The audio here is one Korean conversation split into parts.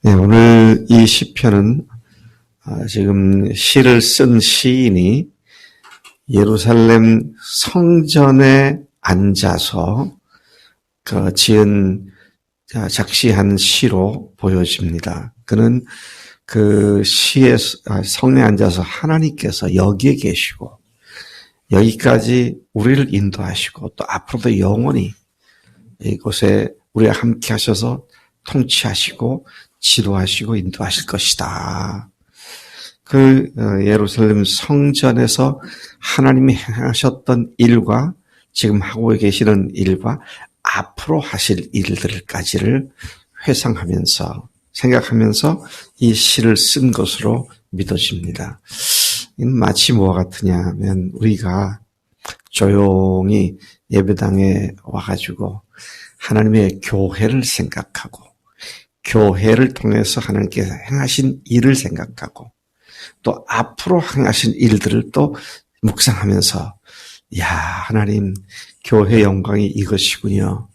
네, 오늘 이 시편은 지금 시를 쓴 시인이 예루살렘 성전에 앉아서 지은 작시한 시로 보여집니다. 그는 그 시의 성에 앉아서 하나님께서 여기에 계시고 여기까지 우리를 인도하시고 또 앞으로도 영원히 이곳에 우리와 함께 하셔서 통치하시고 지도하시고 인도하실 것이다. 그 예루살렘 성전에서 하나님이 행하셨던 일과 지금 하고 계시는 일과 앞으로 하실 일들까지를 회상하면서 생각하면서 이 시를 쓴 것으로 믿어집니다. 마치 뭐와 같으냐 하면 우리가 조용히 예배당에 와가지고 하나님의 교회를 생각하고 교회를 통해서 하나님께서 행하신 일을 생각하고 또 앞으로 행하신 일들을 또 묵상하면서 야 하나님 교회 영광이 이것이군요.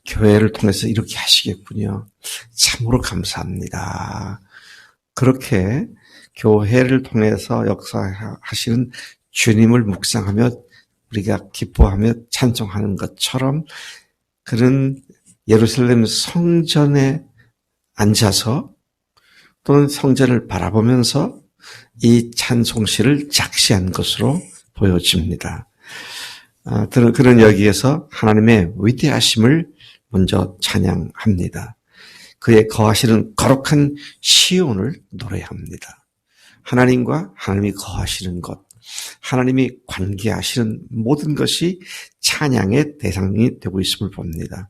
교회를 통해서 이렇게 하시겠군요. 참으로 감사합니다. 그렇게 교회를 통해서 역사하시는 주님을 묵상하며 우리가 기뻐하며 찬송하는 것처럼 그는 예루살렘 성전에 앉아서 또는 성전을 바라보면서 이 찬송시를 작시한 것으로 보여집니다. 그는 여기에서 하나님의 위대하심을 먼저 찬양합니다. 그의 거하시는 거룩한 시온을 노래합니다. 하나님과 하나님이 거하시는 것, 하나님이 관계하시는 모든 것이 찬양의 대상이 되고 있음을 봅니다.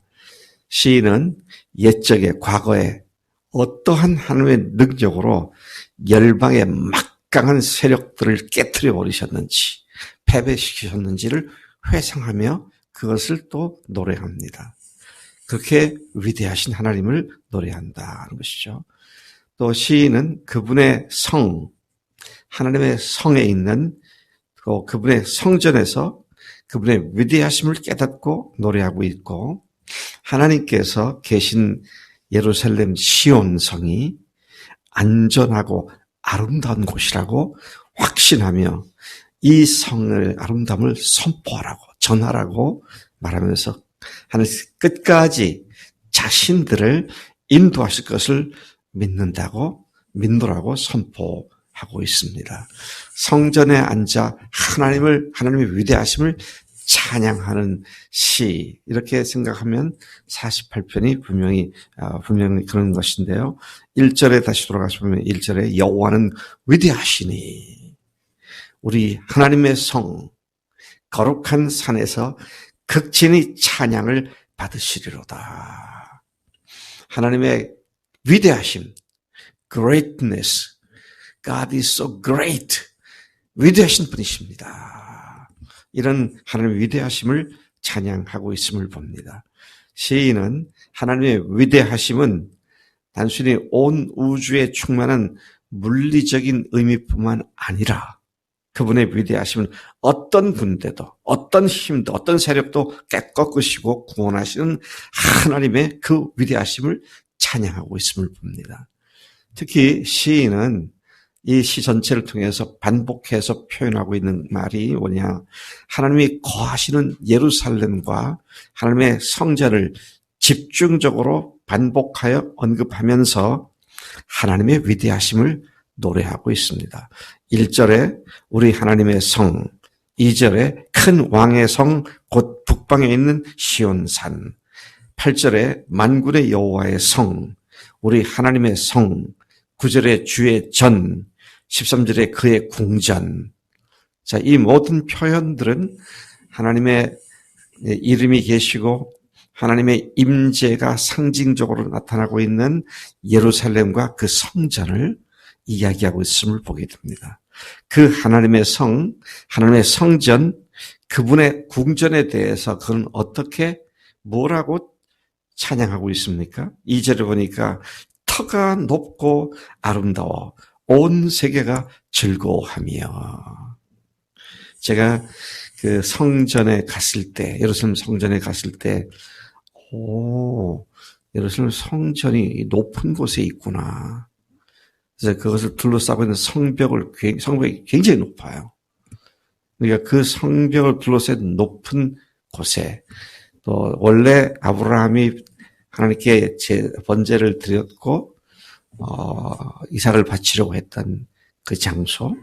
시인은 옛적에 과거에 어떠한 하나님의 능력으로 열방의 막강한 세력들을 깨트려 버리셨는지 패배시키셨는지를 회상하며 그것을 또 노래합니다. 그렇게 위대하신 하나님을 노래한다는 것이죠. 또 시인은 그분의 성, 하나님의 성에 있는 그분의 성전에서 그분의 위대하심을 깨닫고 노래하고 있고 하나님께서 계신 예루살렘 시온성이 안전하고 아름다운 곳이라고 확신하며 이 성의 아름다움을 선포하라고 전하라고 말하면서 하나님 끝까지 자신들을 인도하실 것을 믿노라고 선포하고 있습니다. 성전에 앉아 하나님의 위대하심을 찬양하는 시 이렇게 생각하면 48편이 분명히 그런 것인데요. 1절에 다시 돌아가서 보면 1절에 여호와는 위대하시니 우리 하나님의 성 거룩한 산에서 극진히 찬양을 받으시리로다. 하나님의 위대하심 greatness God is so great 위대하신 분이십니다. 이런 하나님의 위대하심을 찬양하고 있음을 봅니다. 시인은 하나님의 위대하심은 단순히 온 우주에 충만한 물리적인 의미뿐만 아니라 그분의 위대하심은 어떤 군대도 어떤 힘도 어떤 세력도 꺾으시고 구원하시는 하나님의 그 위대하심을 찬양하고 있음을 봅니다. 특히 시인은 이 시 전체를 통해서 반복해서 표현하고 있는 말이 뭐냐. 하나님이 거하시는 예루살렘과 하나님의 성전을 집중적으로 반복하여 언급하면서 하나님의 위대하심을 노래하고 있습니다. 1절에 우리 하나님의 성, 2절에 큰 왕의 성, 곧 북방에 있는 시온산, 8절에 만군의 여호와의 성, 우리 하나님의 성, 9절에 주의 전, 13절에 그의 궁전. 자, 이 모든 표현들은 하나님의 이름이 계시고 하나님의 임재가 상징적으로 나타나고 있는 예루살렘과 그 성전을 이야기하고 있음을 보게 됩니다. 그 하나님의 성, 하나님의 성전, 그분의 궁전에 대해서 그는 어떻게 뭐라고 찬양하고 있습니까? 2절에 보니까 터가 높고 아름다워 온 세계가 즐거워하며. 제가 그 성전에 갔을 때, 예루살렘 성전에 갔을 때, 예루살렘 성전이 높은 곳에 있구나. 그래서 그것을 둘러싸고 있는 성벽이 굉장히 높아요. 그러니까 그 성벽을 둘러싼 높은 곳에 또 원래 아브라함이 하나님께 번제를 드렸고 이삭을 바치려고 했던 그 장소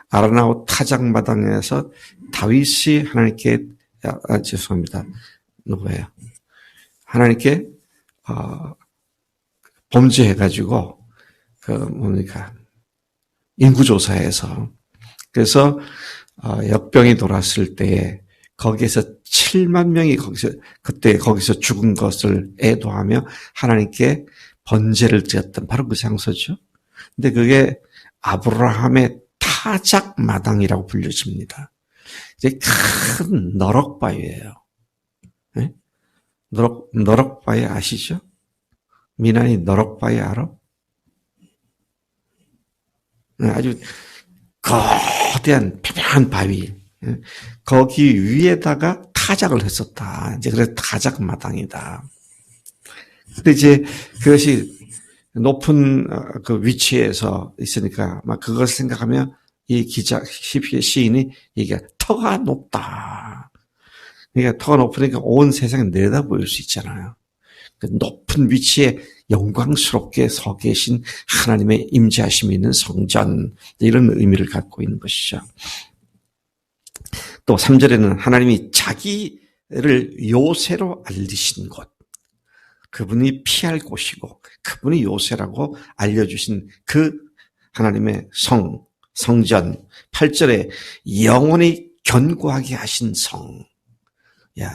아라나우 타작마당에서 다윗이 하나님께 죄송합니다. 누구예요? 하나님께 범죄해가지고 인구조사에서 그래서 역병이 돌았을 때에 거기에서 7만 명이 거기서 죽은 것을 애도하며 하나님께 번제를 드렸던 바로 그 장소죠. 근데 그게 아브라함의 타작마당이라고 불려집니다. 이제 큰 너럭바위예요. 네? 너럭바위 아시죠? 미나이 너럭바위 알아? 아주 거대한 평평한 바위. 거기 위에다가 타작을 했었다. 이제 그래서 타작마당이다. 근데 이제 그것이 높은 그 위치에서 있으니까 막 그것을 생각하면 이 시인이 이게 터가 높다. 그러니까 터가 높으니까 온 세상에 내다볼 수 있잖아요. 그 높은 위치에 영광스럽게 서 계신 하나님의 임재하심이 있는 성전, 이런 의미를 갖고 있는 것이죠. 또 3절에는 하나님이 자기를 요새로 알리신 곳, 그분이 피할 곳이고 그분이 요새라고 알려주신 그 하나님의 성전, 8절에 영원히 견고하게 하신 성. 야,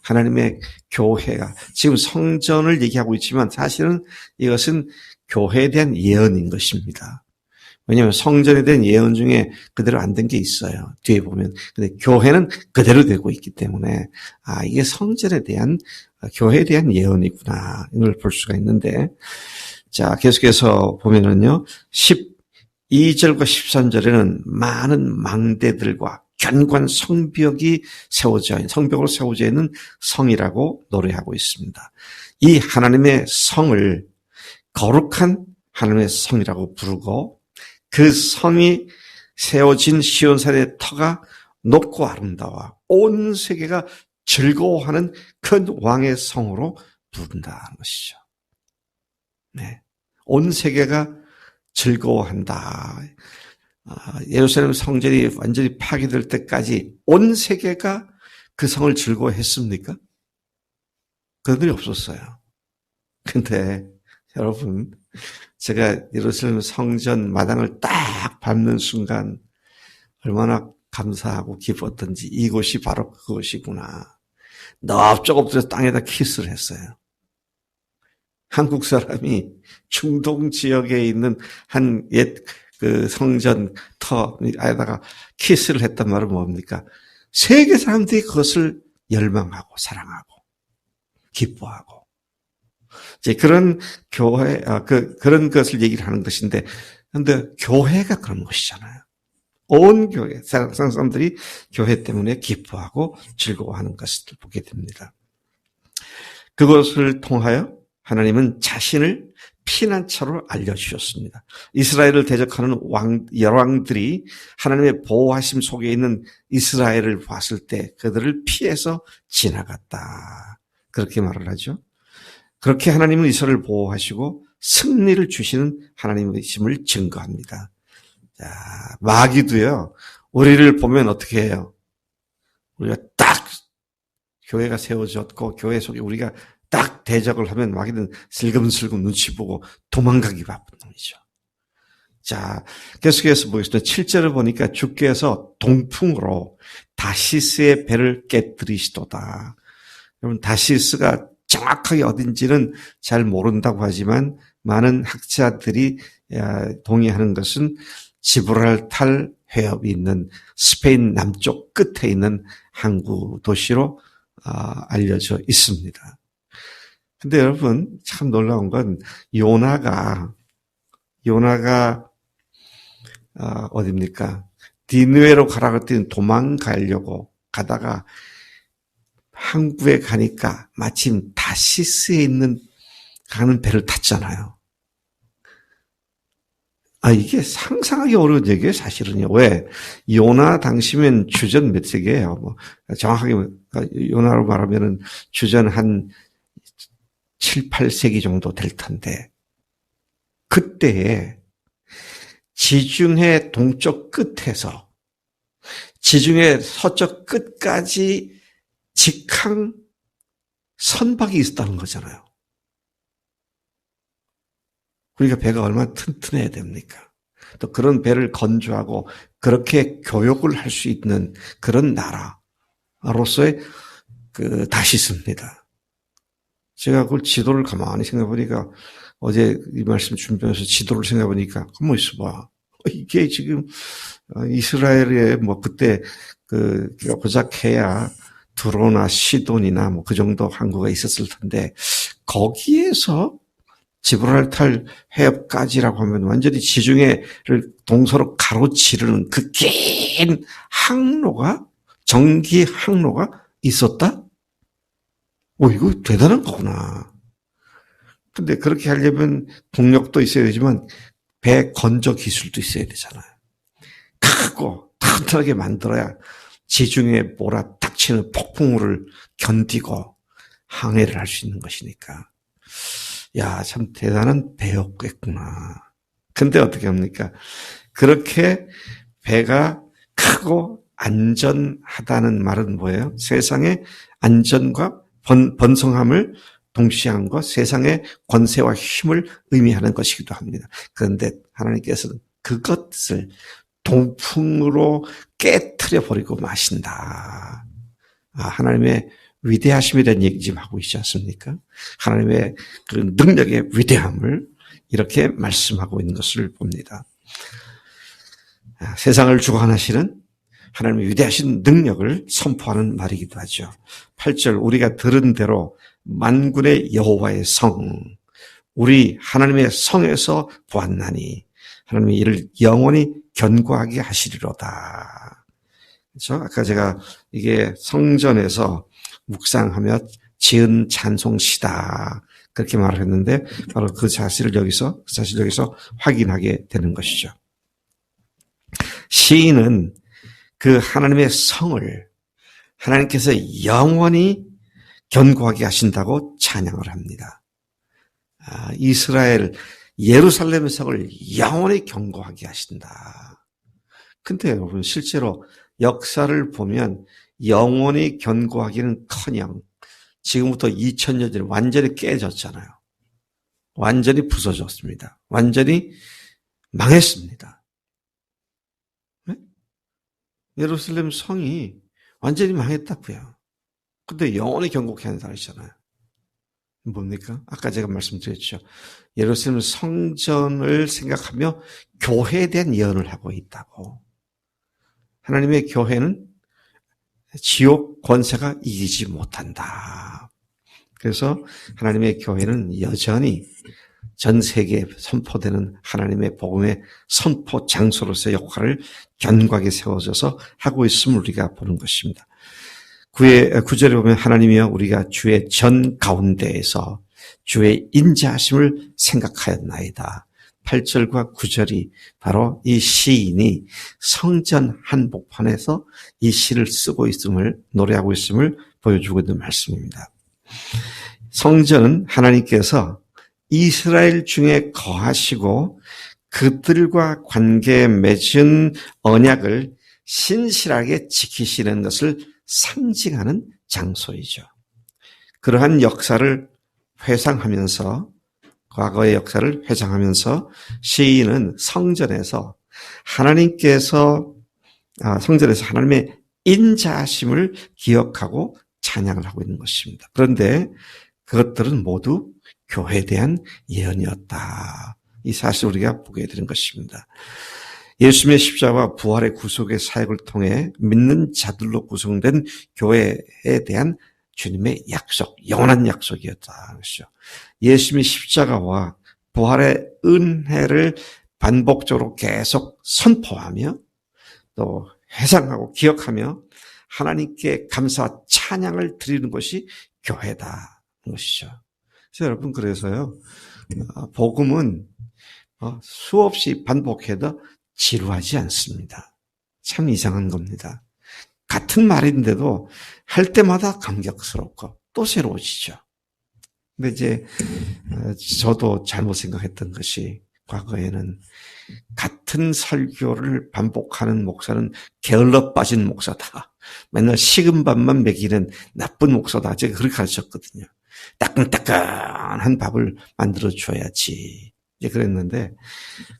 하나님의 교회가 지금 성전을 얘기하고 있지만 사실은 이것은 교회에 대한 예언인 것입니다. 왜냐하면 성전에 대한 예언 중에 그대로 안 된 게 있어요. 뒤에 보면. 근데 교회는 그대로 되고 있기 때문에 이게 성전에 대한 교회에 대한 예언이구나 이걸 볼 수가 있는데, 자 계속해서 보면은요 12절과 13절에는 많은 망대들과 견고한 성벽으로 세워져 있는 성이라고 노래하고 있습니다. 이 하나님의 성을 거룩한 하나님의 성이라고 부르고, 그 성이 세워진 시온산의 터가 높고 아름다워 온 세계가 즐거워하는 큰 왕의 성으로 부른다는 것이죠. 네, 온 세계가 즐거워한다. 예루살렘 성전이 완전히 파괴될 때까지 온 세계가 그 성을 즐거워했습니까? 그런 일이 없었어요. 근데 여러분, 제가 예루살렘 성전 마당을 딱 밟는 순간 얼마나 감사하고 기뻤던지, 이곳이 바로 그곳이구나. 넙적 엎드려서 땅에다 키스를 했어요. 한국 사람이 중동 지역에 있는 한 옛 그 성전 터에다가 키스를 했단 말은 뭡니까? 세계 사람들이 그것을 열망하고 사랑하고 기뻐하고, 이제 그런 교회, 그런 것을 얘기를 하는 것인데, 근데 교회가 그런 것이잖아요. 온 교회, 세상 사람들이 교회 때문에 기뻐하고 즐거워하는 것을 보게 됩니다. 그것을 통하여 하나님은 자신을 피난처로 알려주셨습니다. 이스라엘을 대적하는 열왕들이 하나님의 보호하심 속에 있는 이스라엘을 봤을 때 그들을 피해서 지나갔다. 그렇게 말을 하죠. 그렇게 하나님은 이스라엘을 보호하시고 승리를 주시는 하나님이심을 증거합니다. 자, 마귀도요, 우리를 보면 어떻게 해요? 우리가 딱 교회가 세워졌고 교회 속에 우리가 딱 대적을 하면 마귀는 슬금슬금 눈치 보고 도망가기 바쁜 놈이죠. 자, 계속해서 보겠습니다. 7절을 보니까 주께서 동풍으로 다시스의 배를 깨뜨리시도다. 여러분, 다시스가 정확하게 어딘지는 잘 모른다고 하지만 많은 학자들이 동의하는 것은 지브랄탈 해협이 있는 스페인 남쪽 끝에 있는 항구 도시로 알려져 있습니다. 근데 여러분, 참 놀라운 건 요나가 어딥니까? 니느웨로 가라고 했더니 도망가려고 가다가 항구에 가니까 마침 다시스에 있는 가는 배를 탔잖아요. 이게 상상하기 어려운 얘기예요, 사실은요. 왜? 요나 당시면 주전 몇 세기예요. 뭐, 정확하게, 요나로 말하면은 주전 한 7, 8세기 정도 될 텐데, 그때에 지중해 동쪽 끝에서 지중해 서쪽 끝까지 직항 선박이 있었다는 거잖아요. 그러니까 배가 얼마나 튼튼해야 됩니까? 또 그런 배를 건조하고 그렇게 교육을 할 수 있는 그런 나라로서의 다시습니다. 제가 그걸 지도를 가만히 생각해보니까 어제 이 말씀 준비하면서 지도를 생각해보니까 가만히 있어봐. 이게 지금 이스라엘의 뭐 그때 고작 해야 두로나 시돈이나 뭐 그 정도 항구가 있었을 텐데 거기에서 지브랄탈 해협까지라고 하면 완전히 지중해를 동서로 가로지르는 그 긴 항로가 전기 항로가 있었다? 이거 대단한 거구나. 근데 그렇게 하려면 동력도 있어야 되지만 배 건조 기술도 있어야 되잖아요. 크고 튼튼하게 만들어야 지중해에 몰아닥치는 폭풍우를 견디고 항해를 할 수 있는 것이니까. 야, 참 대단한 배였겠구나. 근데 어떻게 합니까? 그렇게 배가 크고 안전하다는 말은 뭐예요? 세상의 안전과 번성함을 동시한 것, 세상의 권세와 힘을 의미하는 것이기도 합니다. 그런데 하나님께서는 그것을 동풍으로 깨트려 버리고 마신다. 하나님의 위대하심에 대한 얘기 지금 하고 있지 않습니까? 하나님의 그 능력의 위대함을 이렇게 말씀하고 있는 것을 봅니다. 세상을 주관하시는 하나님의 위대하신 능력을 선포하는 말이기도 하죠. 8절 우리가 들은 대로 만군의 여호와의 성, 우리 하나님의 성에서 보았나니 하나님이 이를 영원히 견고하게 하시리로다. 그렇죠? 아까 제가 이게 성전에서 묵상하며 지은 찬송시다 그렇게 말을 했는데 바로 그 사실을 여기서 확인하게 되는 것이죠. 시인은 그 하나님의 성을 하나님께서 영원히 견고하게 하신다고 찬양을 합니다. 이스라엘 예루살렘의 성을 영원히 견고하게 하신다. 근데 여러분 실제로 역사를 보면 영원히 견고하기는커녕 지금부터 2000년 전에 완전히 깨졌잖아요. 완전히 부서졌습니다. 완전히 망했습니다. 네? 예루살렘 성이 완전히 망했다고요. 근데 영원히 견고하게 하는 사람이잖아요. 뭡니까? 아까 제가 말씀드렸죠. 예루살렘 성전을 생각하며 교회에 대한 예언을 하고 있다고. 하나님의 교회는 지옥 권세가 이기지 못한다. 그래서 하나님의 교회는 여전히 전 세계에 선포되는 하나님의 복음의 선포 장소로서의 역할을 견고하게 세워져서 하고 있음을 우리가 보는 것입니다. 9절에 보면 하나님이여 우리가 주의 전 가운데에서 주의 인자하심을 생각하였나이다. 8절과 9절이 바로 이 시인이 성전 한복판에서 이 시를 쓰고 있음을, 노래하고 있음을 보여주고 있는 말씀입니다. 성전은 하나님께서 이스라엘 중에 거하시고 그들과 관계에 맺은 언약을 신실하게 지키시는 것을 상징하는 장소이죠. 그러한 역사를 회상하면서 과거의 역사를 회상하면서 시인은 성전에서 하나님의 인자하심을 기억하고 찬양을 하고 있는 것입니다. 그런데 그것들은 모두 교회에 대한 예언이었다. 이 사실을 우리가 보게 되는 것입니다. 예수님의 십자가와 부활의 구속의 사역을 통해 믿는 자들로 구성된 교회에 대한 주님의 약속, 영원한 약속이었다는 것이죠. 예수님의 십자가와 부활의 은혜를 반복적으로 계속 선포하며 또 회상하고 기억하며 하나님께 감사와 찬양을 드리는 것이 교회다는 것이죠. 그래서 여러분, 그래서요, 복음은 수없이 반복해도 지루하지 않습니다. 참 이상한 겁니다. 같은 말인데도 할 때마다 감격스럽고 또 새로워지죠. 근데 이제 저도 잘못 생각했던 것이, 과거에는 같은 설교를 반복하는 목사는 게을러 빠진 목사다, 맨날 식은 밥만 먹이는 나쁜 목사다, 제가 그렇게 가르쳤거든요. 따끈따끈한 밥을 만들어줘야지 이제 그랬는데,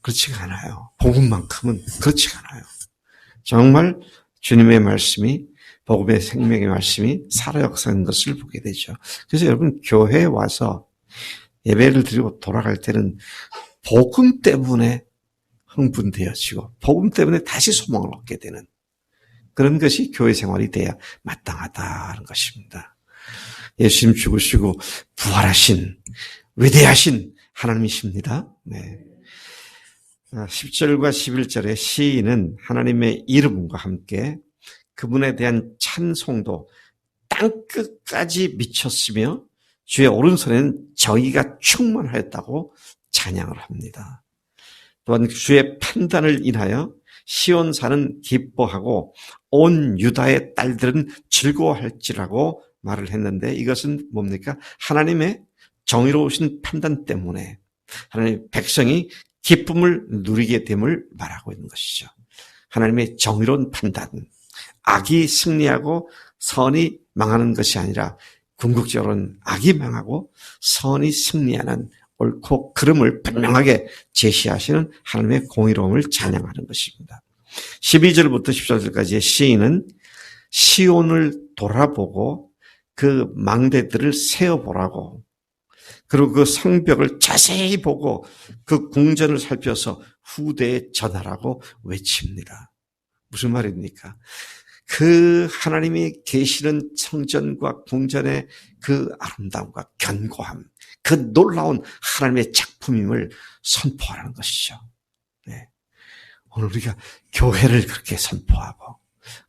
그렇지가 않아요. 복음만큼은 그렇지가 않아요. 정말 주님의 말씀이, 복음의 생명의 말씀이 살아 역사하는 것을 보게 되죠. 그래서 여러분, 교회에 와서 예배를 드리고 돌아갈 때는 복음 때문에 흥분되어지고 복음 때문에 다시 소망을 얻게 되는 그런 것이 교회 생활이 돼야 마땅하다는 것입니다. 예수님 죽으시고 부활하신 위대하신 하나님이십니다. 네. 10절과 11절의 시인은 하나님의 이름과 함께 그분에 대한 찬송도 땅끝까지 미쳤으며 주의 오른손에는 정의가 충만하였다고 찬양을 합니다. 또한 주의 판단을 인하여 시온산은 기뻐하고 온 유다의 딸들은 즐거워할지라고 말을 했는데, 이것은 뭡니까? 하나님의 정의로우신 판단 때문에 하나님의 백성이 기쁨을 누리게 됨을 말하고 있는 것이죠. 하나님의 정의로운 판단, 악이 승리하고 선이 망하는 것이 아니라 궁극적으로는 악이 망하고 선이 승리하는 옳고 그름을 분명하게 제시하시는 하나님의 공의로움을 찬양하는 것입니다. 12절부터 14절까지의 시인은 시온을 돌아보고 그 망대들을 세어보라고, 그리고 그 성벽을 자세히 보고 그 궁전을 살펴서 후대에 전하라고 외칩니다. 무슨 말입니까? 그 하나님이 계시는 성전과 궁전의 그 아름다움과 견고함, 그 놀라운 하나님의 작품임을 선포하는 것이죠. 네. 오늘 우리가 교회를 그렇게 선포하고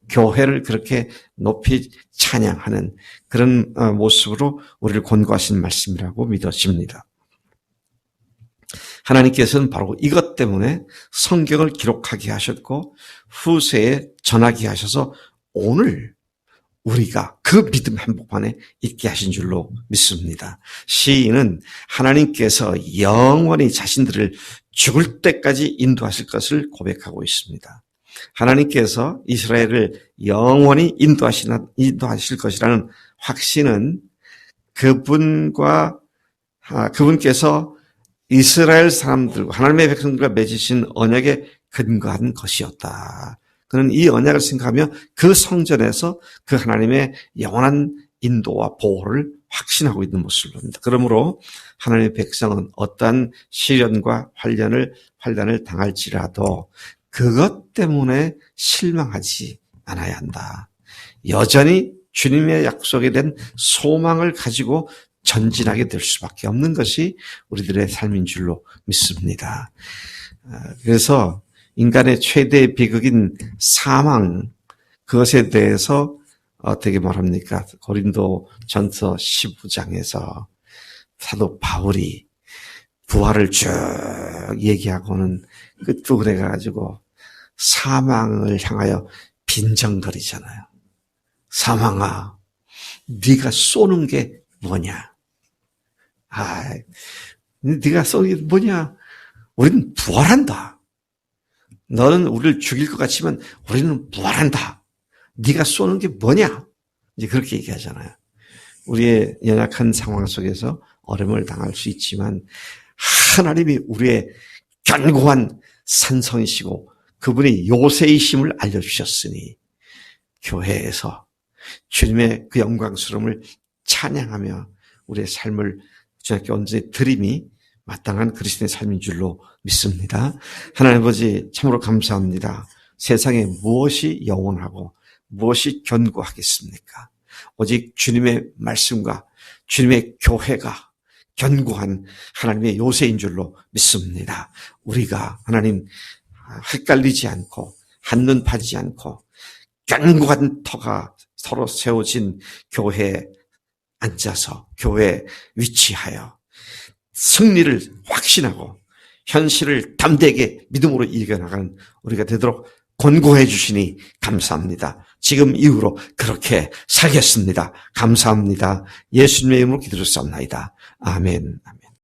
교회를 그렇게 높이 찬양하는 그런 모습으로 우리를 권고하신 말씀이라고 믿어집니다. 하나님께서는 바로 이것 때문에 성경을 기록하게 하셨고 후세에 전하게 하셔서 오늘 우리가 그 믿음 한복판에 있게 하신 줄로 믿습니다. 시인은 하나님께서 영원히 자신들을 죽을 때까지 인도하실 것을 고백하고 있습니다. 하나님께서 이스라엘을 영원히 인도하실 것이라는 확신은 그분께서 이스라엘 사람들과 하나님의 백성들과 맺으신 언약에 근거한 것이었다. 그는 이 언약을 생각하며 그 성전에서 그 하나님의 영원한 인도와 보호를 확신하고 있는 모습을 봅니다. 그러므로 하나님의 백성은 어떠한 시련과 환난을 당할지라도 그것 때문에 실망하지 않아야 한다. 여전히 주님의 약속에 대한 소망을 가지고 전진하게 될 수밖에 없는 것이 우리들의 삶인 줄로 믿습니다. 그래서 인간의 최대의 비극인 사망, 그것에 대해서 어떻게 말합니까? 고린도 전서 15장에서 사도 바울이 부활을 쭉 얘기하고는 끝부분에 가가지고 사망을 향하여 빈정거리잖아요. 사망아, 네가 쏘는 게 뭐냐? 네가 쏘는 게 뭐냐? 우리는 부활한다. 너는 우리를 죽일 것 같지만 우리는 부활한다. 네가 쏘는 게 뭐냐? 이제 그렇게 얘기하잖아요. 우리의 연약한 상황 속에서 어려움을 당할 수 있지만 하나님이 우리의 견고한 산성이시고 그분이 요새이심을 알려주셨으니 교회에서 주님의 그 영광스러움을 찬양하며 우리의 삶을 주님께 온전히 드림이 마땅한 그리스도의 삶인 줄로 믿습니다. 하나님 아버지 참으로 감사합니다. 세상에 무엇이 영원하고 무엇이 견고하겠습니까? 오직 주님의 말씀과 주님의 교회가 견고한 하나님의 요새인 줄로 믿습니다. 우리가 하나님 헷갈리지 않고 한눈 파지 않고 견고한 터가 서로 세워진 교회에 앉아서 교회에 위치하여 승리를 확신하고 현실을 담대하게 믿음으로 이겨나가는 우리가 되도록 권고해 주시니 감사합니다. 지금 이후로 그렇게 살겠습니다. 감사합니다. 예수님의 이름으로 기도드렸사옵나이다. 아멘. 아멘.